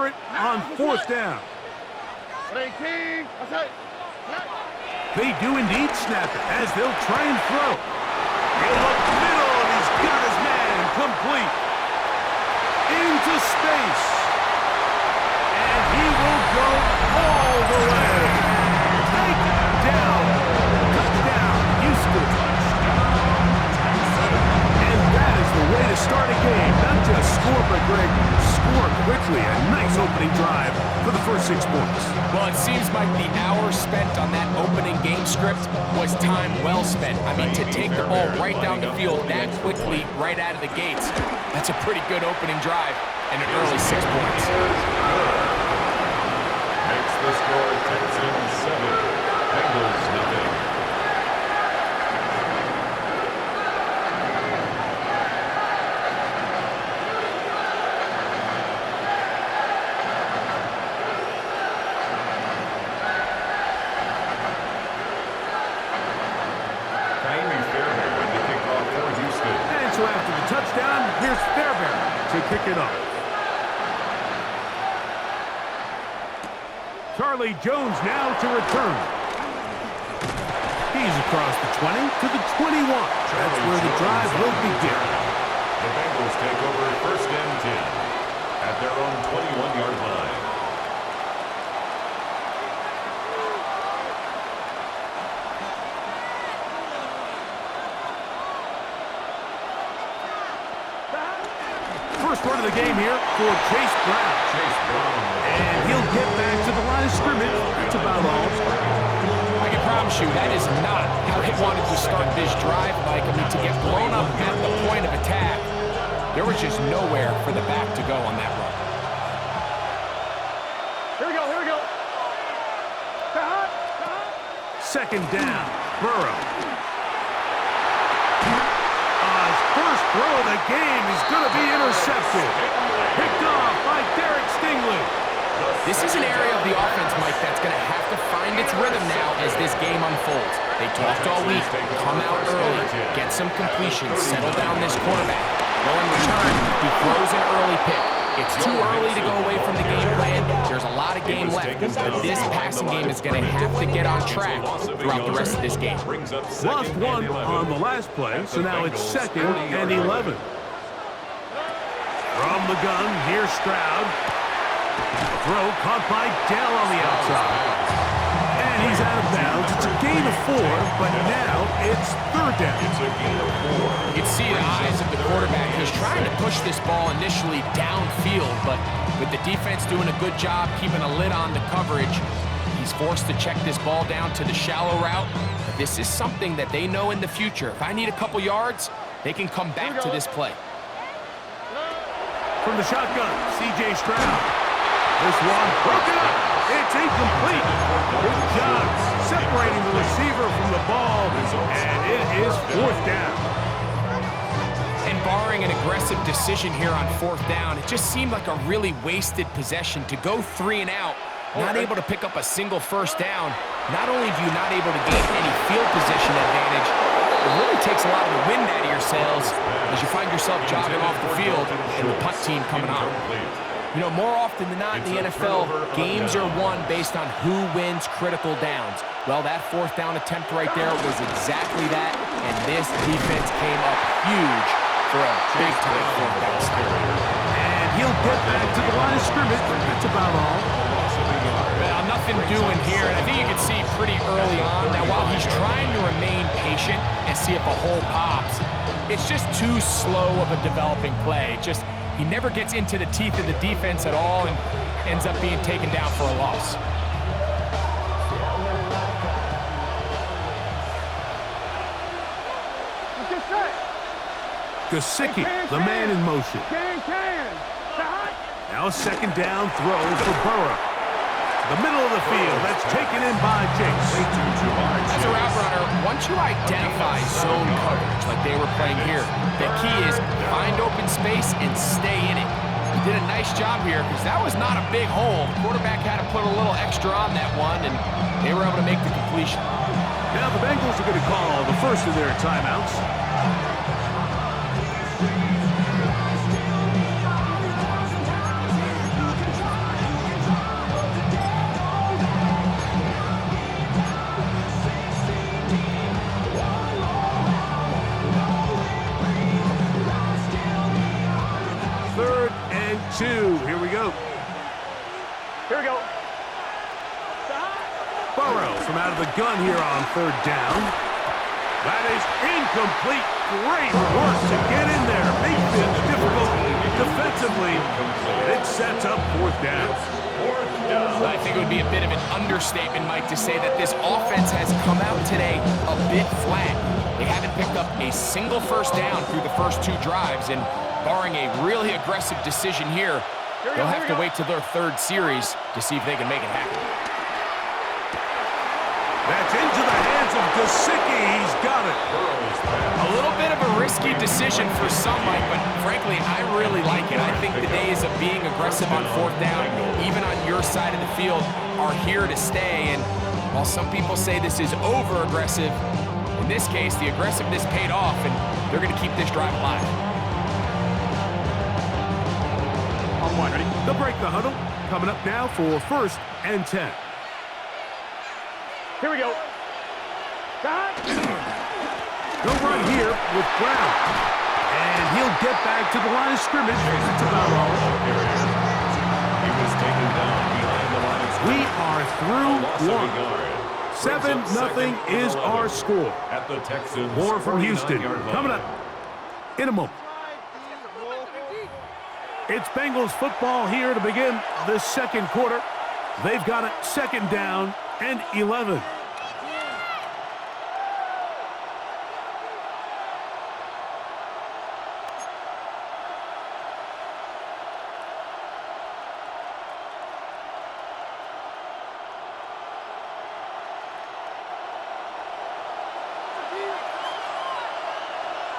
for it on fourth down. They do indeed snap it as they'll try and throw. He'll look middle, and he's got his man complete. Into space. And he will go all the way. Down. Touchdown, Houston. And that is the way to start a game. Not just score, but Greg, score quickly. A nice opening drive for the first 6 points. Well, it seems like the hour spent on that opening game script was time well spent. I mean, to take the ball right down the field that quickly, right out of the gates, that's a pretty good opening drive and an early 6 points. Makes the score Texans 7. Bengals nothing. And so after the touchdown, here's Fairbairn to kick it off. Charlie Jones now to return. He's across the 20 to the 21. That's where the drive will begin. The Bengals take over first and 10 at their own 21-yard line. First run of the game here for Chase Brown. And he'll get back to the line of scrimmage. That's about all. I can promise you that is not how he wanted to start this drive, Mike. I mean, to get blown up at the point of attack, there was just nowhere for the back to go on that run. Here we go. Second down, Burrow. His first throw of the game is going to be intercepted. Picked off by Derek Stingley. This is an area of the offense, Mike, that's going to have to find its rhythm now as this game unfolds. They talked all week, come out early, get some completions, settle down this quarterback. Well, in return, he throws an early pick. It's too early to go away from the game plan. There's a lot of game left, but this passing game is going to have to get on track throughout the rest of this game. Lost one on the last play, so now it's 2nd and 11. From the gun, here's Stroud. Throw caught by Dell on the outside. And he's out of bounds. It's a gain of 4, but now it's 3rd down. It's a gain of 4. You can see the eyes of the quarterback. He's trying to push this ball initially downfield, but with the defense doing a good job keeping a lid on the coverage, he's forced to check this ball down to the shallow route. But this is something that they know in the future. If I need a couple yards, they can come back to this play. From the shotgun, C.J. Stroud. This one broken up. It's incomplete. Good job separating the receiver from the ball, and it is 4th down. And barring an aggressive decision here on 4th down, it just seemed like a really wasted possession to go 3 and out, not able to pick up a single first down. Not only do you not able to gain any field position advantage, it really takes a lot of the wind out of your sails as you find yourself jogging off the field and the punt team coming on. You know, more often than not in the NFL, games are won based on who wins critical downs. Well, that 4th down attempt right there was exactly that, and this defense came up huge for a big-time 4th down stop. And he'll get back to the line of scrimmage. That's about all. Well, nothing doing here, and I think you can see pretty early on. Now, while he's trying to remain patient and see if a hole pops, it's just too slow of a developing play. He never gets into the teeth of the defense at all and ends up being taken down for a loss. Gesicki, the man in motion. Now a 2nd down throw for Burrow. The middle of the field, that's taken in by Chase. As a route runner, once you identify zone coverage like they were playing here, the key is find open space and stay in it. He did a nice job here because that was not a big hole. The quarterback had to put a little extra on that one, and they were able to make the completion. Now the Bengals are going to call the first of their timeouts. from out of the gun here on third down. That is incomplete. Great work to get in there. Makes things difficult defensively. And it sets up fourth down. I think it would be a bit of an understatement, Mike, to say that this offense has come out today a bit flat. They haven't picked up a single first down through the first two drives, and barring a really aggressive decision here, they'll have to wait till their third series to see if they can make it happen. That's into the hands of Gesicki. He's got it. A little bit of a risky decision for some, Mike, but frankly, I really like it. I think the days of being aggressive on fourth down, even on your side of the field, are here to stay. And while some people say this is over-aggressive, in this case, the aggressiveness paid off, and they're going to keep this drive alive. On one, ready? They'll break the huddle. Coming up now for 1st and 10. Here we go. They'll run here with Brown. And he'll get back to the line of scrimmage. That's about all. He was taken down behind the line of We are through one. 7-0 is our score. At the Texans. More from Houston. 49-yard line. Coming up in a moment. It's Bengals football here to begin the second quarter. They've got it 2nd down and 11.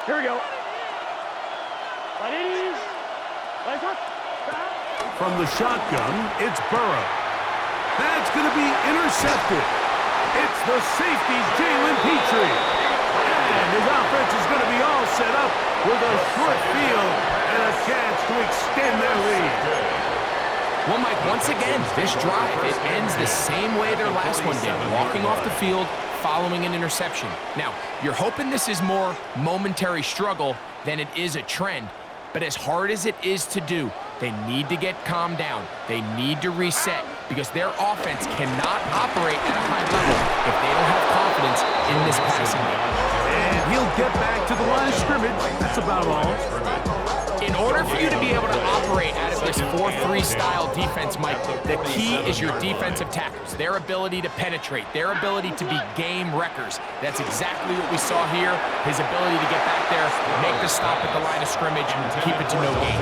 Here we go. Ladies. From the shotgun, it's Burrow. That's going to be intercepted. It's the safety, Jalen Petrie. And his offense is going to be all set up with a short field and a chance to extend their lead. Well, Mike, once again, this drive, it ends the same way their last one did, walking off the field, following an interception. Now, you're hoping this is more momentary struggle than it is a trend, but as hard as it is to do, they need to get calmed down. They need to reset because their offense cannot operate at a high level if they don't have confidence in this passing game. And he'll get back to the line of scrimmage. That's about all. In order for you to be able to operate out of this 4-3 style defense, Mike, the key is your defensive tackles, their ability to penetrate, their ability to be game wreckers. That's exactly what we saw here, his ability to get back there, make the stop at the line of scrimmage, and keep it to no gain.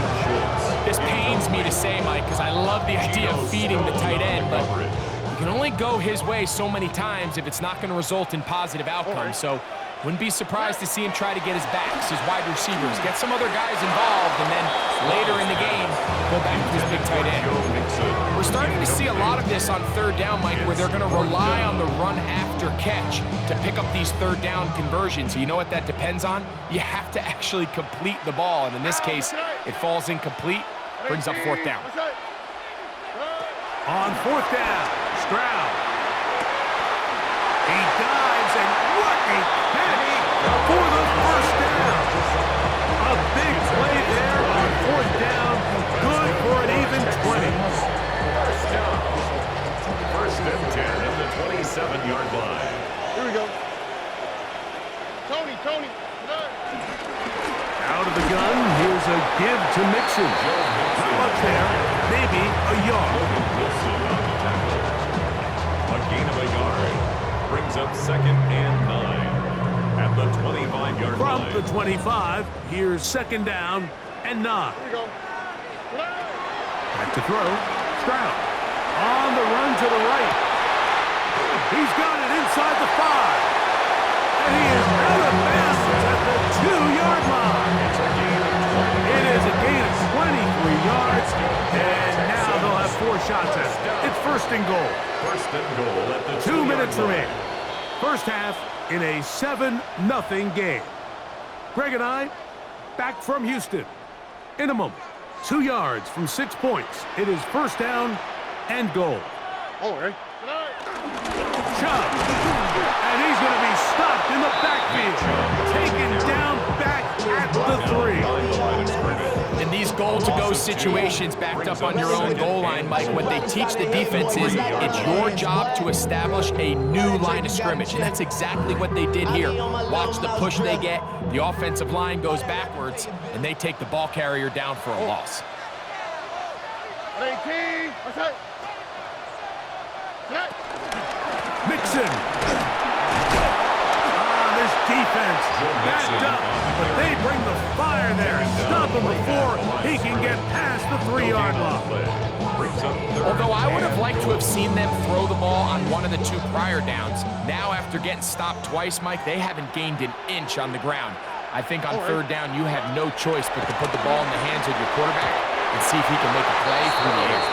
This pains me to say, Mike, because I love the idea of feeding the tight end, but you can only go his way so many times if it's not going to result in positive outcomes. So wouldn't be surprised to see him try to get his backs, his wide receivers, get some other guys involved, and then later in the game, go back to his big tight end. We're starting to see a lot of this on third down, Mike, where they're going to rely on the run after catch to pick up these third down conversions. You know what that depends on? You have to actually complete the ball, and in this case, it falls incomplete, brings up 4th down. On 4th down, Stroud. He dives, and what a catch for the 1st down. A big play there on 4th down. Good for an even 20. First down. 1st and 10 at the 27-yard line. Here we go. Tony. Out of the gun, here's a give to Mixon. Not much there, maybe a yard. Wilson on the tackle. A gain of a yard. Brings up 2nd and 9 at the 25-yard line. From the 25, here's 2nd down and 9. Here we go. Back to throw. Stroud on the run to the right. He's got it inside the 5. And he is out of bounds at the 2-yard line. It is a gain of 23 yards. And now they'll have 4 shots at it. It's 1st and goal. 1st and goal at the 2 minutes line. remaining. First half in a 7-0 game. Greg and I back from Houston in a moment. 2 yards from 6 points. It is 1st down and goal. Oh, right. Chubb. And he's going to be stopped in the backfield. Taken down back at the 3. In these goal-to-go situations backed up on your own goal line, Mike, what they teach the defense is it's your job to establish a new line of scrimmage, and that's exactly what they did here. Watch the push they get, the offensive line goes backwards, and they take the ball carrier down for a loss. 18. What's that? Mixon. This defense backed up, but they bring the fire there and stop him before he can get past the 3-yard line. Although I would have liked to have seen them throw the ball on one of the 2 prior downs. Now, after getting stopped twice, Mike, they haven't gained an inch on the ground. I think on 3rd down, you have no choice but to put the ball in the hands of your quarterback and see if he can make a play through the air.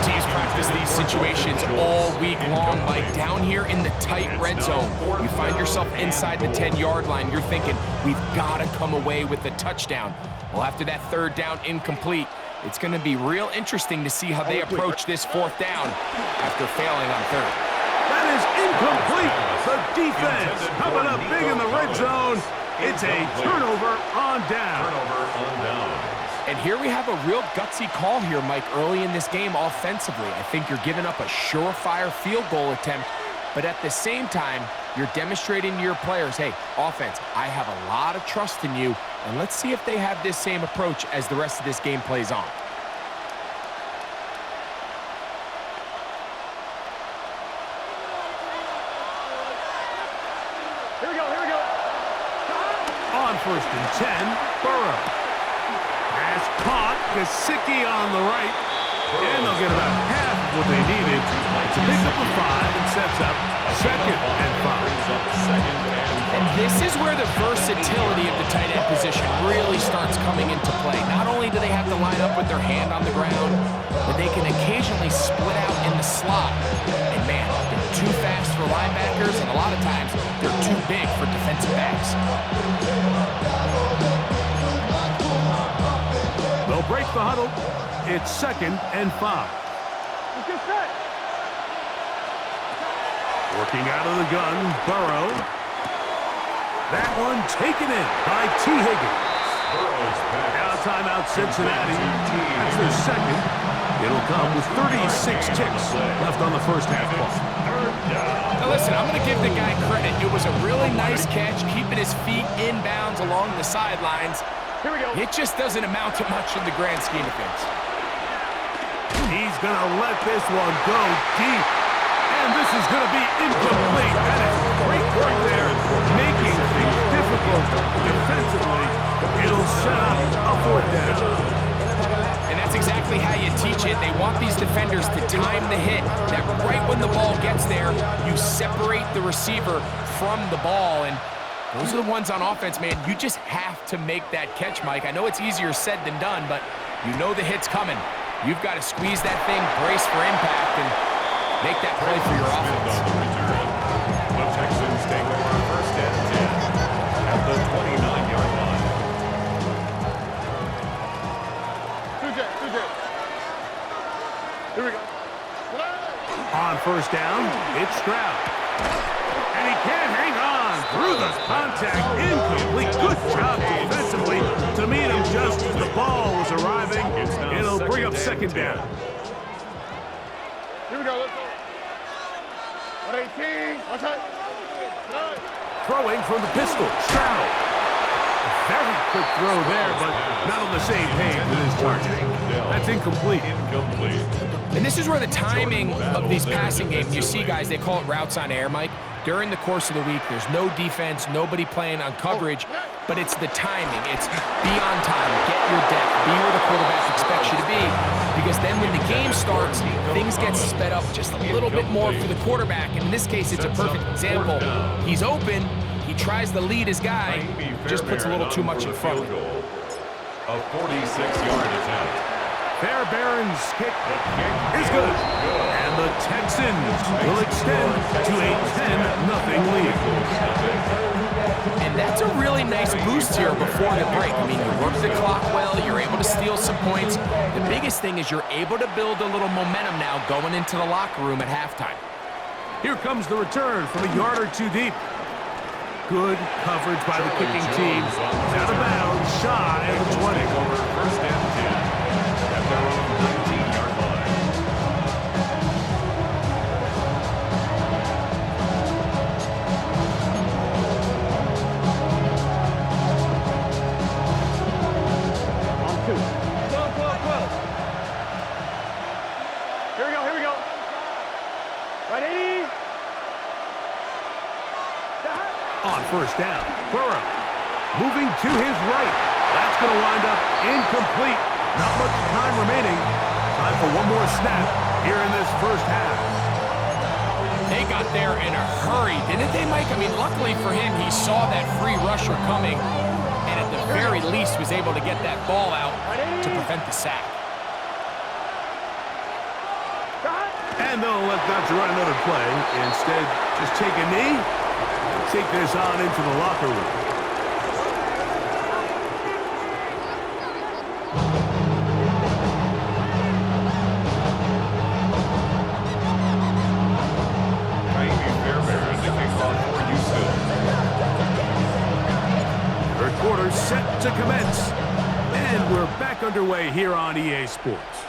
Teams practice these situations all week long, Mike. Down here in the tight red zone, you find yourself inside the 10-yard line. You're thinking, we've got to come away with a touchdown. Well, after that 3rd down incomplete, it's going to be real interesting to see how they approach this 4th down after failing on 3rd. That is incomplete. The defense coming up big in the red zone. It's a turnover on down. And here we have a real gutsy call here, Mike, early in this game offensively. I think you're giving up a surefire field goal attempt, but at the same time, you're demonstrating to your players, hey, offense, I have a lot of trust in you, and let's see if they have this same approach as the rest of this game plays on. Here we go, here we go. On 1st and 10, Burrow. Pass caught, Gesicki on the right, and they'll get about half of what they needed to pick up a 5 and sets up 2nd and 5. And this is where the versatility of the tight end position really starts coming into play. Not only do they have to line up with their hand on the ground, but they can occasionally split out in the slot. And man, they're too fast for linebackers, and a lot of times they're too big for defensive backs. They'll break the huddle. It's 2nd and 5. Let's get set. Working out of the gun, Burrow. That one taken in by T. Higgins. Now timeout Cincinnati. That's their 2nd. It'll come with 36 ticks left on the 1st half clock. Now listen, I'm going to give the guy credit. It was a really nice catch, keeping his feet inbounds along the sidelines. Here we go. It just doesn't amount to much in the grand scheme of things. He's going to let this one go deep. And this is going to be incomplete. That is great work there, making things difficult defensively. It'll set up a 4th down. And that's exactly how you teach it. They want these defenders to time the hit, that right when the ball gets there, you separate the receiver from the ball. And those are the ones on offense, man. You just have to make that catch, Mike. I know it's easier said than done, but you know the hit's coming. You've got to squeeze that thing, brace for impact, and make that play for your offense. The Texans take over 1st and 10 at the 29-yard line. Here we go. On 1st down, it's Stroud. And he can't hang on through the contact. Incomplete. Good job defensively to meet him just as the ball was arriving. It'll bring up 2nd down. Here we go. Let's go. 118. What's that? Throwing from the pistol, Stroud. A very quick throw there, but not on the same page with his target. That's incomplete. And this is where the timing of these passing games, you see, guys, they call it routes on air, Mike. During the course of the week, there's no defense, nobody playing on coverage, but it's the timing. It's be on time, get your depth, be where the quarterback expects you to be, because then when the game starts, things get sped up just a little bit more for the quarterback. And in this case, it's a perfect example. He's open, he tries to lead his guy, just puts a little too much in front of him. A 46-yard attempt. Fairbairn's kick is good. And the Texans will extend to a 10-0 lead. And that's a really nice boost here before the break. I mean, you work the clock well, you're able to steal some points. The biggest thing is you're able to build a little momentum now going into the locker room at halftime. Here comes the return from a yard or two deep. Good coverage by the kicking team. It's out of bounds, shy of the 20. Over 1st and their own 19-yard line. On 2. 12, 12, 12. Here we go, here we go. Ready? On first down, Burrow moving to his right. That's going to wind up incomplete. Not much time remaining. Time for one more snap here in this first half. They got there in a hurry, didn't they, Mike? I mean, luckily for him, he saw that free rusher coming, and at the very least was able to get that ball out to prevent the sack. And they'll let Dodger run another play. Instead, just take a knee and take this on into the locker room. Miami Fairbairn to kick off for Houston. Third quarter set to commence. And we're back underway here on EA Sports.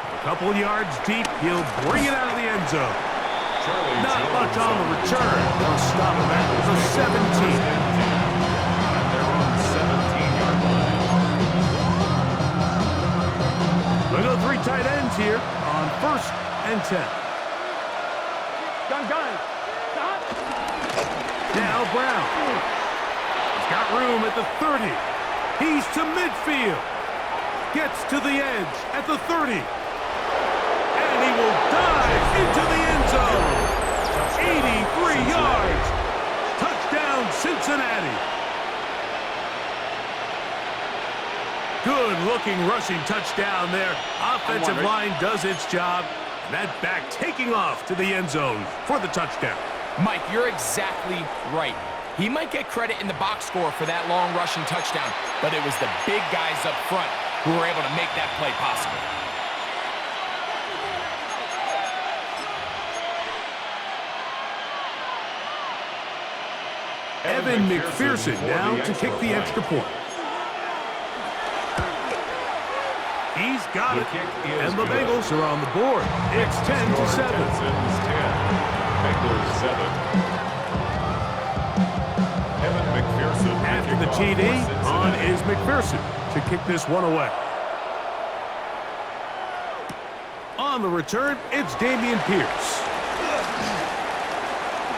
A couple yards deep, he'll bring it out of the end zone. Not much on the return. They'll stop him at the 17. At their own 17-yard line. We'll go 3 tight ends here on 1st and 10. Gun, gun. Stop. Now Brown. He's got room at the 30. He's to midfield. Gets to the edge at the 30. And he will dive into the end zone. 83 yards. Touchdown, Cincinnati. Good-looking rushing touchdown there. Offensive line does its job. And that back taking off to the end zone for the touchdown. Mike, you're exactly right. He might get credit in the box score for that long rushing touchdown, but it was the big guys up front who were able to make that play possible. Evan McPherson now to kick the extra point. He's got it, and the Bengals are on the board. It's 10-7. Texans 10, Bengals 7. Evan McPherson. After the TD, on is McPherson to kick this one away. On the return, it's Dameon Pierce.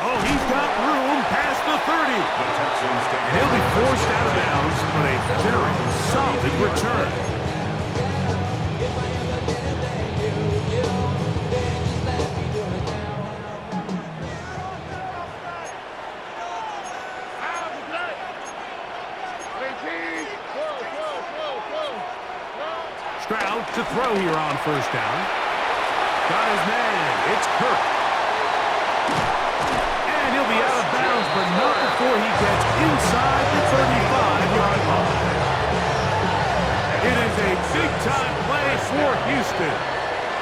Oh, he's got room past the 30. And he'll be forced out of bounds on a very solid return. Stroud to throw here on first down. Got his man. It's Kirk. And he'll be out of bounds, but not before he gets inside the 35-yard line. It is a big-time play for Houston.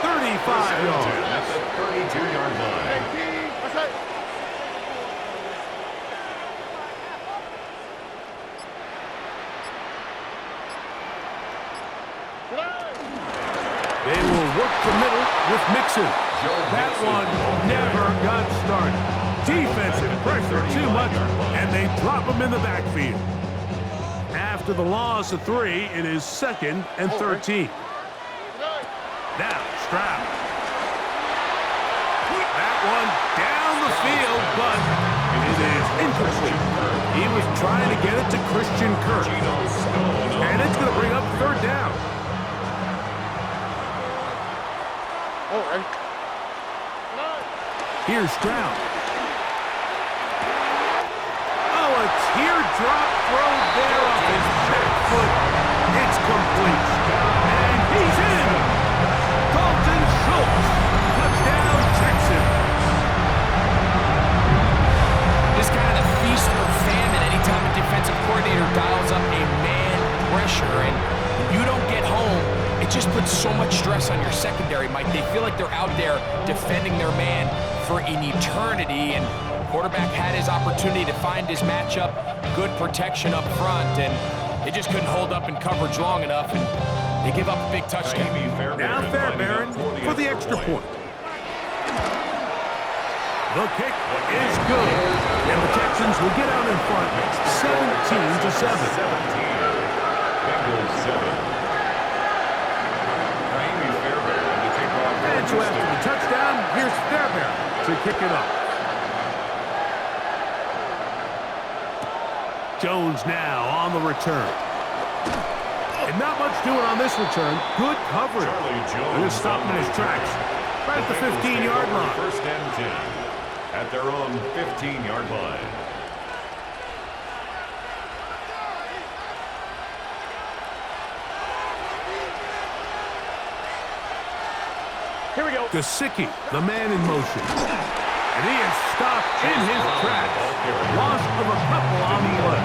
35 yards. At the 32-yard line. They will work the middle with Mixon. That one never got started. Defensive pressure too much, and they drop him in the backfield. After the loss of 3, it is 2nd and 13. Now, Stroud. That one down the field, but it is incomplete. He was trying to get it to Christian Kirk. And it's going to bring up 3rd down. Here's Stroud. Oh, a teardrop throw there off his back foot. It's complete. And he's in. Dalton Schultz. Touchdown, Texans. This kind of the feast or famine anytime a defensive coordinator dials up a man pressure, and you don't get home. It just puts so much stress on your secondary, Mike. They feel like they're out there defending their man for an eternity, and quarterback had his opportunity to find his matchup, good protection up front, and They just couldn't hold up in coverage long enough, and they give up a big touchdown. Now Fairbairn for the extra point. The kick is good, and the Texans will get out in front, 17-7. Bengals 7. And so after the touchdown, here's Fairbairn to kick it up. Jones now on the return. And not much doing on this return. Good coverage. Going to stop him in his tracks. Right at the 15-yard line. First and 10 at their own 15-yard line. Here we go. Gesicki, the man in motion. And he is stopped in his tracks. Loss of a couple on the play.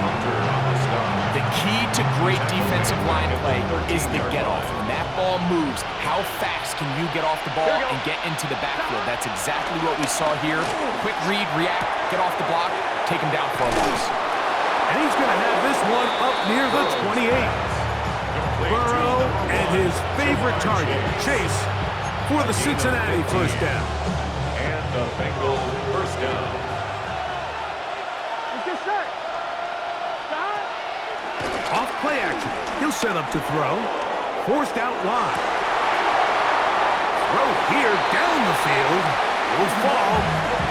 The key to great defensive line play is the get-off. When that ball moves, how fast can you get off the ball and get into the backfield? That's exactly what we saw here. Quick read, react, get off the block, take him down for a loss. And he's going to have this one up near the 28. Burrow and his favorite target, Chase, for the Cincinnati first down. And the Bengals first down. Get set. Stop. Off play action. He'll set up to throw. Forced out wide. Throw here down the field. Will fall.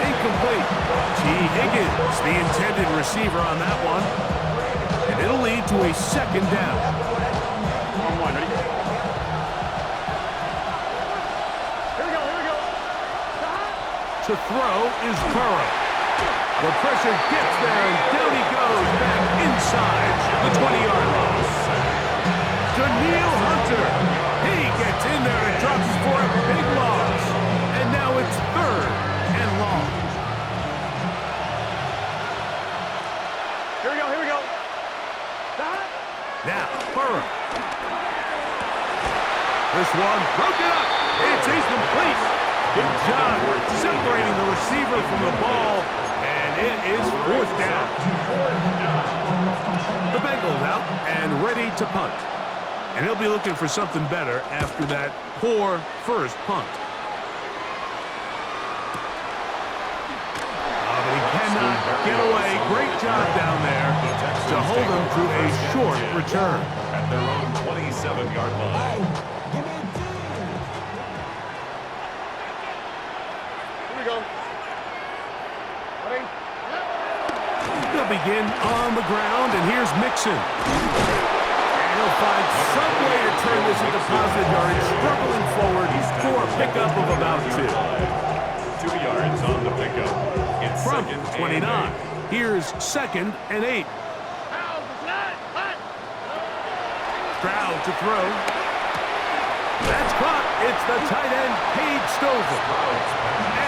Incomplete. T. Higgins, the intended receiver on that one. And it'll lead to a second down. On one, ready? To throw is Burrow. The pressure gets there, and down he goes back inside the 20-yard line. Danielle Hunter. He gets in there and drops for a big loss. And now it's third and long. Here we go, here we go. Stop. Now, Burrow. This one broken up. It's incomplete. Good job separating the receiver from the ball, and it is fourth down. The Bengals out and ready to punt. And he'll be looking for something better after that poor first punt. But he cannot get away. Great job down there to hold him to a short return. At their own 27-yard line. They'll begin on the ground, and here's Mixon. And he'll find some way to turn this into positive yardage, struggling forward for a pickup of about 2. 2 yards on the pickup. It's From second 29. and 8. Here's second and 8. Stroud to throw. That's caught. It's the tight end, Paige Stover.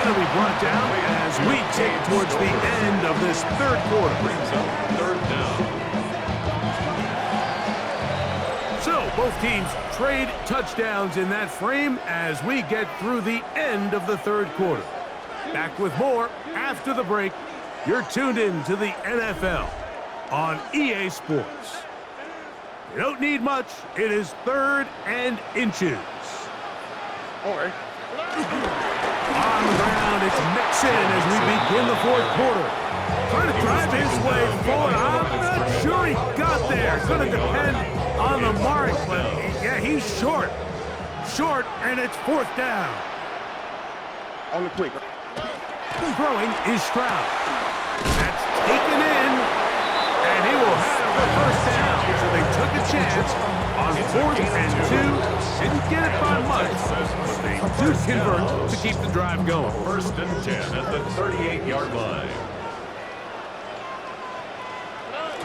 And he'll be brought down as we take towards the end of this third quarter. Brings up third down. So both teams trade touchdowns in that frame as we get through the end of the third quarter. Back with more after the break. You're tuned in to the NFL on EA Sports. You don't need much. It is third and inches. All right. On the ground, it's Mixon as we begin the fourth quarter. Trying to drive his way forward. I'm not sure he got there. It's going to depend on the mark, but yeah, he's short. Short, and it's fourth down. On the quick. Throwing is Stroud. That's taken in, and he will have the first down. So they took a chance on 4th and 2. Didn't get it by much, but they do convert to keep the drive going. First and 10 at the 38-yard line.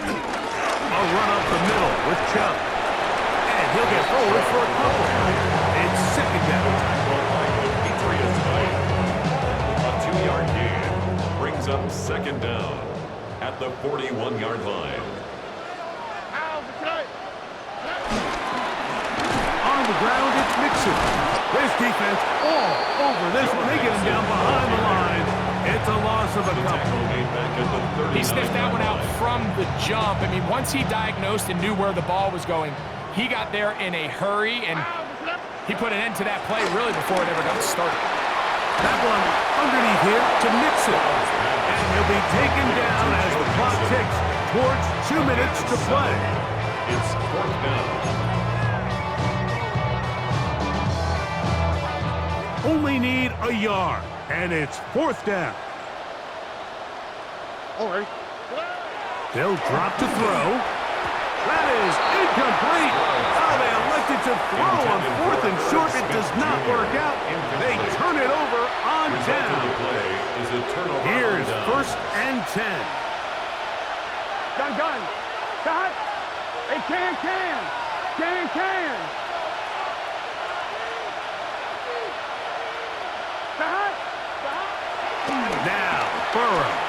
A run up the middle with Chubb. And he'll get forward for a couple. It's second down. A 2-yard gain brings up second down at the 41-yard line. On the ground, it's Mixon. This defense all over this one. They get him down behind the line. It's That's a loss of a The couple. tackle made back at the 39. He sniffed that one out from the jump. I mean, once he diagnosed and knew where the ball was going, he got there in a hurry, and he put an end to that play really before it ever got started. That one underneath here to mix it. And he'll be taken down as the clock ticks towards 2 minutes to play. It's 4th down. Only need a yard, and it's 4th down. All right. They'll drop to throw. That is incomplete. Oh, they elected to throw on 4th and short. It does not work out. They turn it over on Result of down. the play is a turnover. Here's on down. 1st and 10. Gun. Cut. Hey, can. Now, Burrow.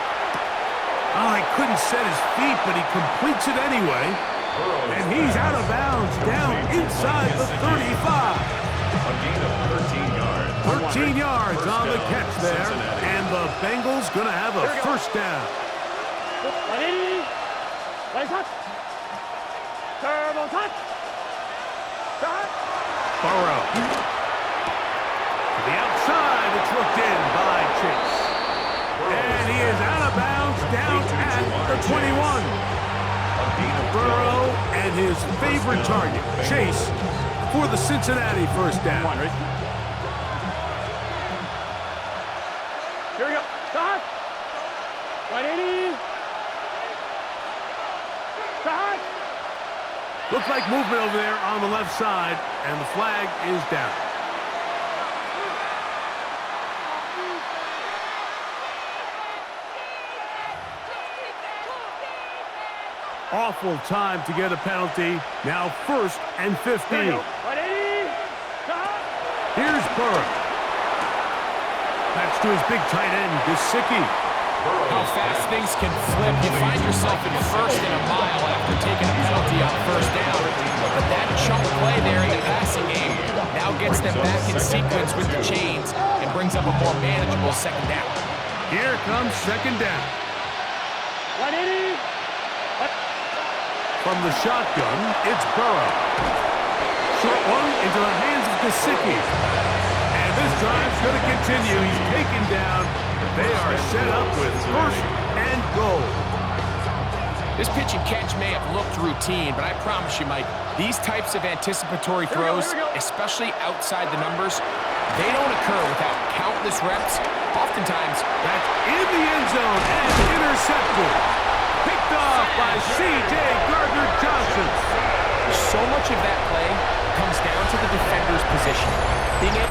Oh, he couldn't set his feet, but he completes it anyway. And he's out of bounds, down inside the 35. A gain of 13 yards. 13 yards First on the down, catch there. Cincinnati. And the Bengals going to have a first down. Ready? Right touch. Turbo touch. Cut. Burrow. To the outside, it's looked in by Chase. And he is out of bounds, down at the 21. A gain of 12. Burrow and his favorite target, Chase, for the Cincinnati first down. Ready? Here we go. Cut. 180. Cut. Looks like movement over there on the left side, and the flag is down. Awful time to get a penalty. Now 1st and 15. 180. Cut. Here's Burrow. That's to his big tight end, Gesicki. How fast things can flip. You find yourself in 1st and a mile after taking a penalty on 1st down. But that chunk play there in the passing game now gets them back in sequence with the chains and brings up a more manageable 2nd down. Here comes 2nd down. 180. From the shotgun, it's Burrow. Short one into the hands of Gesicki. And this drive's going to continue. He's taken down. They are set up with 1st and goal. This pitch and catch may have looked routine, but I promise you, Mike, these types of anticipatory throws, especially outside the numbers, they don't occur without countless reps. Oftentimes, That's in the end zone and intercepted. Picked off by C.J. Gardner-Johnson. so much of that play comes down to the defender's position. Being able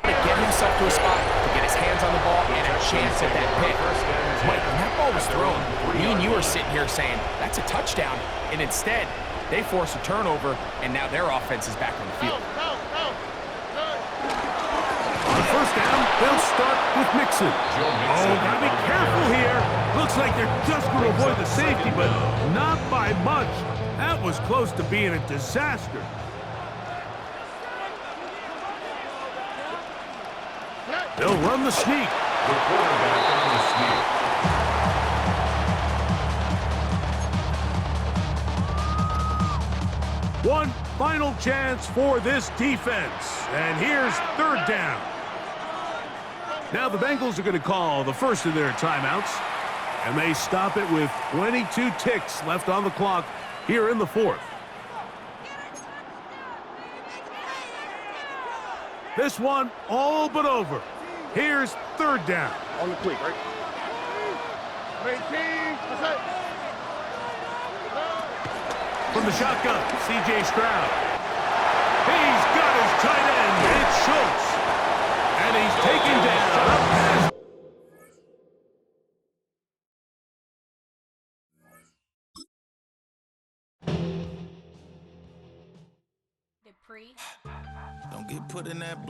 to get himself to a spot, to get his hands on the ball, and a chance at that pick. Mike, when that ball was thrown, me and you are sitting here saying, that's a touchdown, and instead, they force a turnover, and now their offense is back on the field. On 1st down, they'll start with Mixon. Oh, gotta be careful here. Looks like they're just going to avoid the safety, but not by much. That was close to being a disaster. They'll run the sneak. The quarterback on the sneak. One final chance for this defense. And here's 3rd down. Now the Bengals are going to call the first of their timeouts. And they stop it with 22 ticks left on the clock here in the 4th. This one all but over. Here's 3rd down. On the cleat, right? 18. That's it. From the shotgun, C.J. Stroud. He's got his tight end. It's Schultz. And he's taken down. Up past Don't get put in that